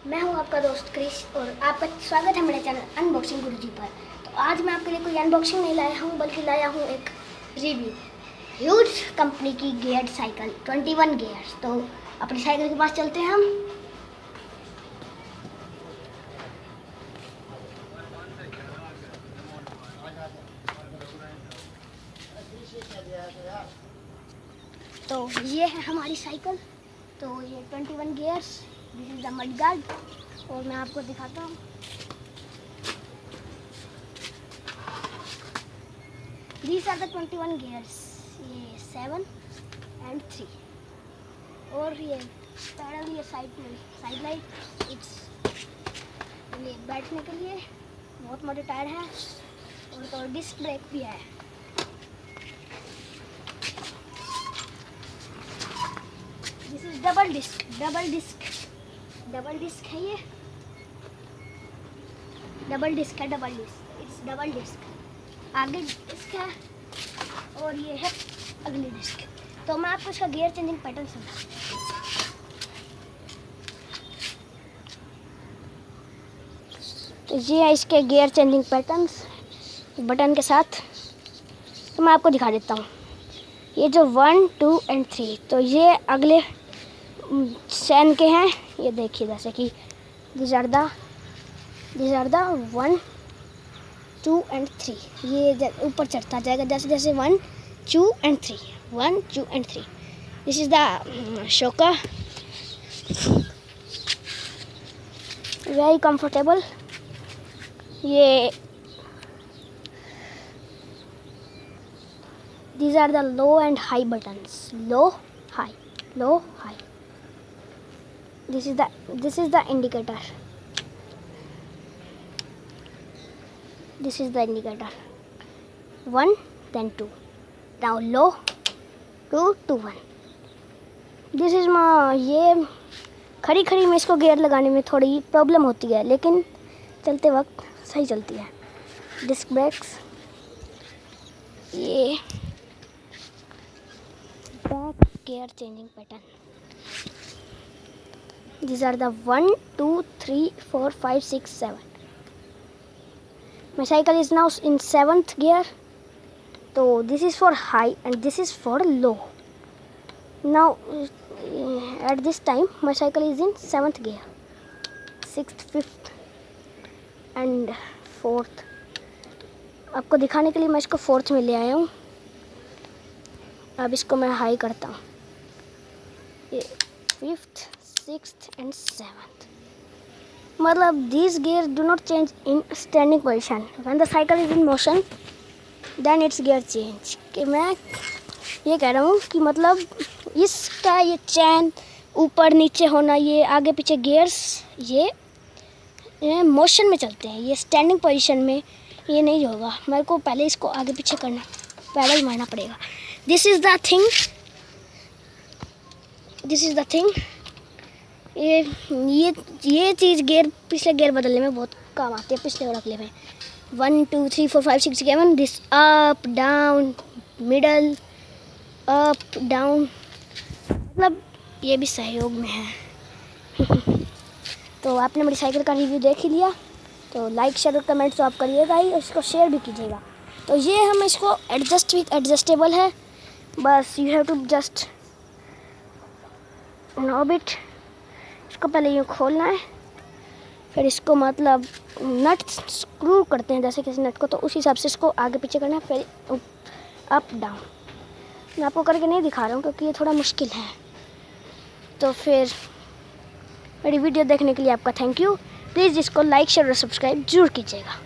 मैं हूं आपका दोस्त क्रिश और आपका स्वागत है मेरे चैनल अनबॉक्सिंग गुरुजी पर। तो आज मैं आपके लिए कोई अनबॉक्सिंग नहीं लाया हूं, बल्कि लाया हूं एक रिव्यू ह्यूज कंपनी की गियर्ड साइकिल 21 गियर्स। तो अपनी साइकिल के पास चलते हैं हम। तो ये है हमारी साइकिल। तो ये 21 gears, this is the mud guard. और मैं आपको दिखाता हूँ। These are the 21 gears, ये 7 and 3। और ये पैडल, ये साइड लाइट, ये बैठने के लिए बहुत मोटे टायर हैं। और तो डिस्क ब्रेक भी है। दिस इज डबल डिस्क है। ये डबल डिस्क है, इट्स डबल डिस्क। आगे डिस्क है और ये है अगली डिस्क। तो मैं आपको इसका गियर चेंजिंग पैटर्न समझाता हूँ। तो ये है इसके गियर चेंजिंग पैटर्न्स बटन के साथ। तो मैं आपको दिखा देता हूँ। ये जो 1, 2 and 3, तो ये अगले चैन के हैं। ये देखिए, जैसे कि these are the 1, 2 and 3। ये ऊपर चढ़ता जाएगा जैसे जैसे 1, 2 and 3, 1, 2 and 3। This is the sofa, very comfortable. ये these are the low and high buttons, low high। this is the indicator, this is the indicator 1 then 2, now low 2 to 1। this is my, ये खड़ी में इसको gear लगाने में थोड़ी problem होती है, लेकिन चलते वक्त सही चलती है। डिस्क ब्रेक्स, ये back gear changing pattern. these are the 1, 2, 3, 4, 5, 6, 7। my cycle is now in 7th gear। so this is for high and this is for low। now at this time my cycle is in 7th gear, 6th, 5th and 4th। आपको दिखाने के लिए मैं इसको 4th में ले आया हूँ। अब इसको मैं हाई करता हूँ। ये 5th, 6th and 7th। मतलब these gears do not change in standing position, when the cycle is in motion then its gear change। कि मैं ये कह रहा हूँ कि मतलब इसका ये चैन ऊपर नीचे होना, ये आगे पीछे गियर्स ये मोशन में चलते हैं। ये स्टैंडिंग पोजीशन में ये नहीं होगा। मेरे को पहले इसको आगे पीछे करना, पैडल मारना पड़ेगा। This is the thing. ये चीज़ पिछले गियर बदलने में बहुत काम आती है, पिछले और अगले में। 1, 2, 3, 4, 5, 6, 7। This up down, middle, up down, मतलब ये भी सहयोग में है। तो आपने मेरी साइकिल का रिव्यू देख ही लिया। तो लाइक, शेयर और कमेंट तो आप करिएगा ही, और इसको शेयर भी कीजिएगा। तो ये हम इसको एडजस्टेबल है, बस you have to just knob it. इसको पहले यूँ खोलना है, फिर इसको मतलब नट स्क्रू करते हैं जैसे किसी नट को, तो उस हिसाब से इसको आगे पीछे करना है, फिर अप डाउन। मैं आपको करके नहीं दिखा रहा हूँ क्योंकि ये थोड़ा मुश्किल है। तो फिर मेरी वीडियो देखने के लिए आपका थैंक यू। प्लीज़ इसको लाइक, शेयर और सब्सक्राइब जरूर कीजिएगा।